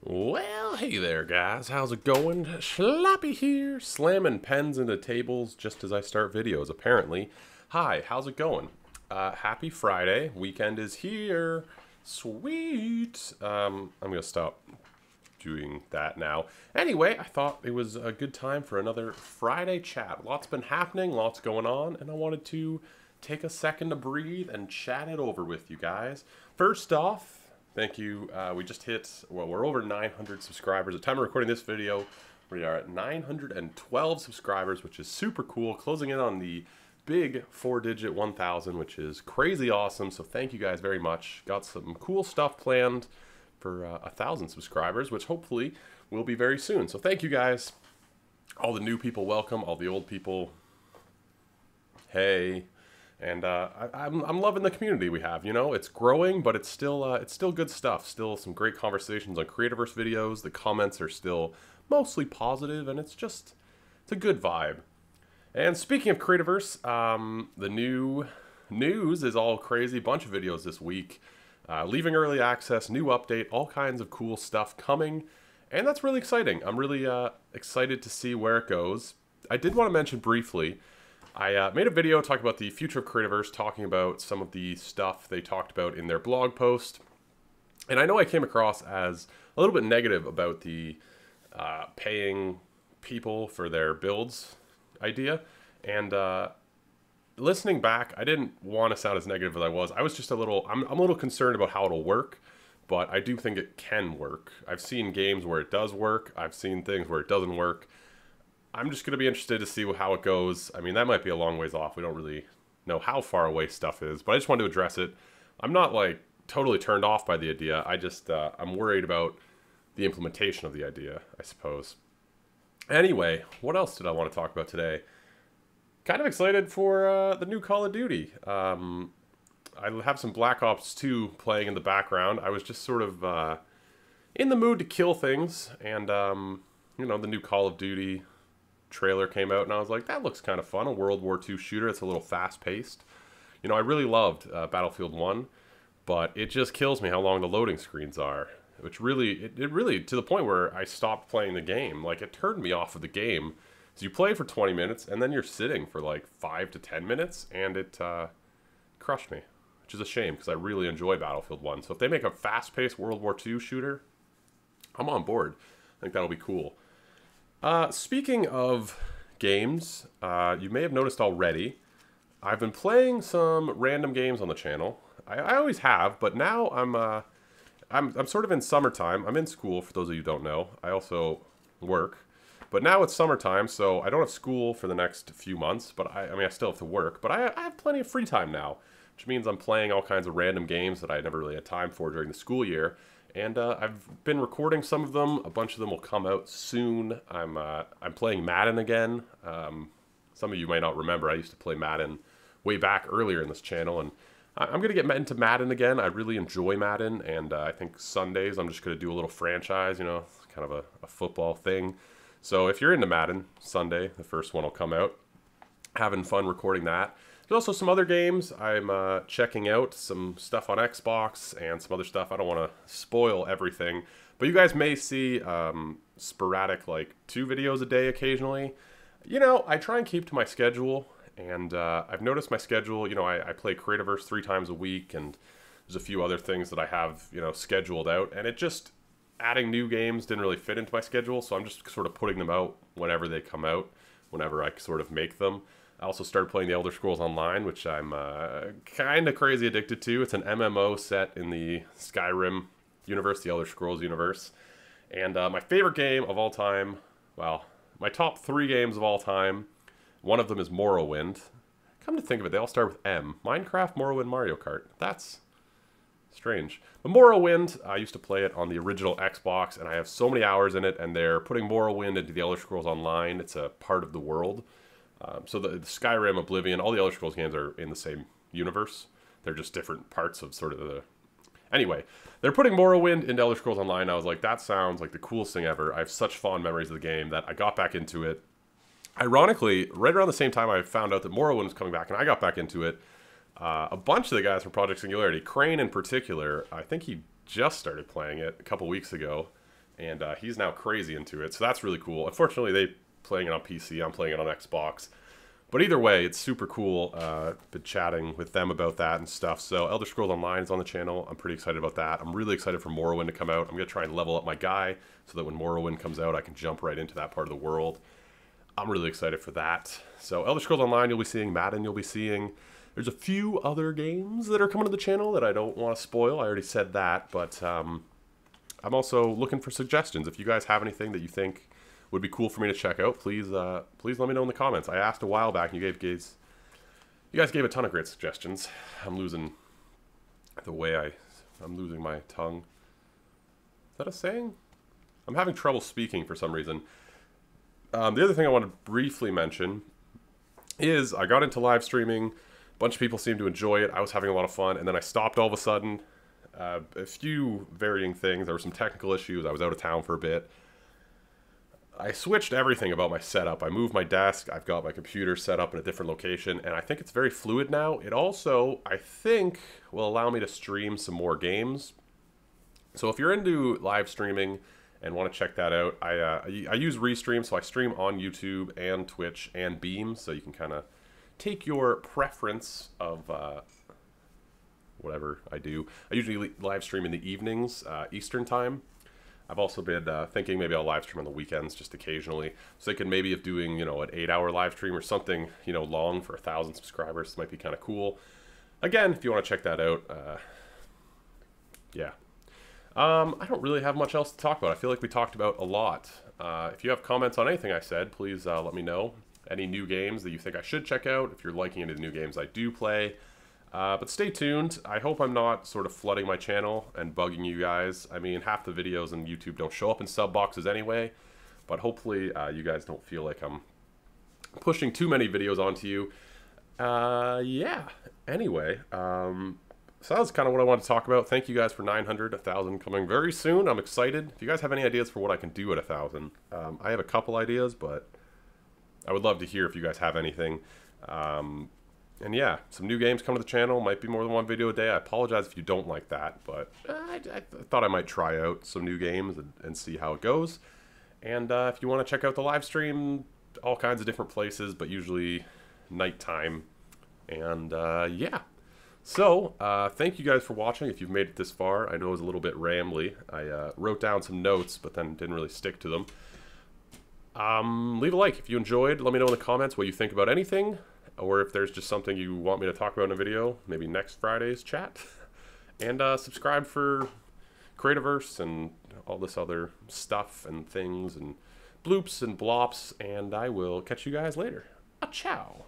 Well, hey there, guys. How's it going? Slappy here, slamming pens into tables just as I start videos, apparently. Hi, how's it going? Happy Friday. Weekend is here. Sweet. I'm going to stop doing that now. Anyway, I thought it was a good time for another Friday chat. Lots been happening, lots going on, and I wanted to take a second to breathe and chat it over with you guys. First off, thank you. We just hit, well, we're over 900 subscribers. At the time of recording this video, we are at 912 subscribers, which is super cool. Closing in on the big 4-digit 1,000, which is crazy awesome. So thank you guys very much. Got some cool stuff planned for 1,000 subscribers, which hopefully will be very soon. So thank you guys. All the new people, welcome. All the old people, hey. And I'm loving the community we have. You know, it's growing, but it's still good stuff. Still some great conversations on Creativerse videos. The comments are still mostly positive, and it's a good vibe. And speaking of Creativerse, the new news is all crazy. Bunch of videos this week. Leaving early access, new update, all kinds of cool stuff coming. And that's really exciting. I'm really excited to see where it goes. I did want to mention briefly, I made a video talking about the future of Creativerse, talking about some of the stuff they talked about in their blog post. And I know I came across as a little bit negative about the paying people for their builds idea. And listening back, I didn't want to sound as negative as I was. I was just I'm a little concerned about how it'll work, but I do think it can work. I've seen games where it does work. I've seen things where it doesn't work. I'm just going to be interested to see how it goes. I mean, that might be a long ways off. We don't really know how far away stuff is, but I just wanted to address it. I'm not like totally turned off by the idea. I just, I'm worried about the implementation of the idea, I suppose. Anyway, what else did I want to talk about today? Kind of excited for the new Call of Duty. I have some Black Ops 2 playing in the background. I was just sort of in the mood to kill things, and you know, the new Call of Duty trailer came out, and I was like, that looks kind of fun. A World War II shooter. It's a little fast-paced. You know, I really loved Battlefield 1, but it just kills me how long the loading screens are, which really, it really, to the point where I stopped playing the game. Like, it turned me off of the game. So you play for 20 minutes, and then you're sitting for like 5 to 10 minutes, and it crushed me, which is a shame, because I really enjoy Battlefield 1. So if they make a fast-paced World War II shooter, I'm on board. I think that'll be cool. Speaking of games, you may have noticed already, I've been playing some random games on the channel. I always have, but now I'm sort of in summertime. I'm in school, for those of you who don't know. I also work. But now it's summertime, so I don't have school for the next few months, but I mean, I still have to work. But I have plenty of free time now, which means I'm playing all kinds of random games that I never really had time for during the school year. And I've been recording some of them. A bunch of them will come out soon. I'm playing Madden again. Some of you might not remember, I used to play Madden way back earlier in this channel, and I'm going to get into Madden again. I really enjoy Madden, and I think Sundays I'm just going to do a little franchise, you know, kind of a football thing. So if you're into Madden, Sunday, the first one will come out. Having fun recording that. There's also some other games. I'm checking out some stuff on Xbox and some other stuff. I don't want to spoil everything, but you guys may see sporadic, like 2 videos a day occasionally. You know, I try and keep to my schedule, and I've noticed my schedule. You know, I play Creativerse 3 times a week, and there's a few other things that I have, you know, scheduled out, and it just, adding new games didn't really fit into my schedule, so I'm just sort of putting them out whenever they come out, whenever I sort of make them. I also started playing the Elder Scrolls Online, which I'm kind of crazy addicted to. It's an MMO set in the Skyrim universe, the Elder Scrolls universe. And my favorite game of all time, well, my top 3 games of all time, one of them is Morrowind. Come to think of it, they all start with M. Minecraft, Morrowind, Mario Kart. That's strange. But Morrowind, I used to play it on the original Xbox, and I have so many hours in it, and they're putting Morrowind into the Elder Scrolls Online. It's a part of the world. So the Skyrim, Oblivion, all the Elder Scrolls games are in the same universe. They're just different parts of sort of the... Anyway, they're putting Morrowind into Elder Scrolls Online. I was like, that sounds like the coolest thing ever. I have such fond memories of the game that I got back into it. Ironically, right around the same time I found out that Morrowind was coming back and I got back into it, a bunch of the guys from Project Singularity, Crane in particular, I think he just started playing it a couple weeks ago. and he's now crazy into it. So that's really cool. Unfortunately, they playing it on PC. I'm playing it on Xbox. But either way, it's super cool. Been chatting with them about that and stuff. So Elder Scrolls Online is on the channel. I'm pretty excited about that. I'm really excited for Morrowind to come out. I'm going to try and level up my guy so that when Morrowind comes out, I can jump right into that part of the world. I'm really excited for that. So Elder Scrolls Online, you'll be seeing. Madden, you'll be seeing. There's a few other games that are coming to the channel that I don't want to spoil. I already said that. But I'm also looking for suggestions. If you guys have anything that you think would be cool for me to check out, please please let me know in the comments. I asked a while back, and you guys gave a ton of great suggestions. I'm losing I'm losing my tongue. Is that a saying? I'm having trouble speaking for some reason. The other thing I want to briefly mention is I got into live streaming. A bunch of people seemed to enjoy it. I was having a lot of fun, and then I stopped all of a sudden. A few varying things. There were some technical issues. I was out of town for a bit. I switched everything about my setup. I moved my desk. I've got my computer set up in a different location, and I think it's very fluid now. It also, I think, will allow me to stream some more games. So if you're into live streaming and want to check that out, I use Restream, so I stream on YouTube and Twitch and Beam, so you can kind of take your preference of whatever I do. I usually live stream in the evenings, Eastern time. I've also been thinking maybe I'll live stream on the weekends just occasionally. So thinking maybe of doing, an 8-hour live stream or something, long for 1,000 subscribers. This might be kind of cool. Again, if you want to check that out, yeah. I don't really have much else to talk about. I feel like we talked about a lot. If you have comments on anything I said, please let me know. Any new games that you think I should check out, if you're liking any of the new games I do play. But stay tuned. I hope I'm not sort of flooding my channel and bugging you guys. I mean, half the videos on YouTube don't show up in sub boxes anyway. But hopefully you guys don't feel like I'm pushing too many videos onto you. Yeah. Anyway, so that was kind of what I wanted to talk about. Thank you guys for 900, 1,000 coming very soon. I'm excited. If you guys have any ideas for what I can do at 1,000, I have a couple ideas, but I would love to hear if you guys have anything. And yeah, some new games come to the channel. Might be more than one video a day. I apologize if you don't like that, but I thought I might try out some new games and see how it goes. And if you want to check out the live stream, all kinds of different places, but usually nighttime. And yeah. So, thank you guys for watching. If you've made it this far, I know it was a little bit rambly. I wrote down some notes, but then didn't really stick to them. Leave a like if you enjoyed. Let me know in the comments what you think about anything. Or if there's just something you want me to talk about in a video, maybe next Friday's chat. And subscribe for Creativerse and all this other stuff and things and bloops and blops. And I will catch you guys later. Ciao.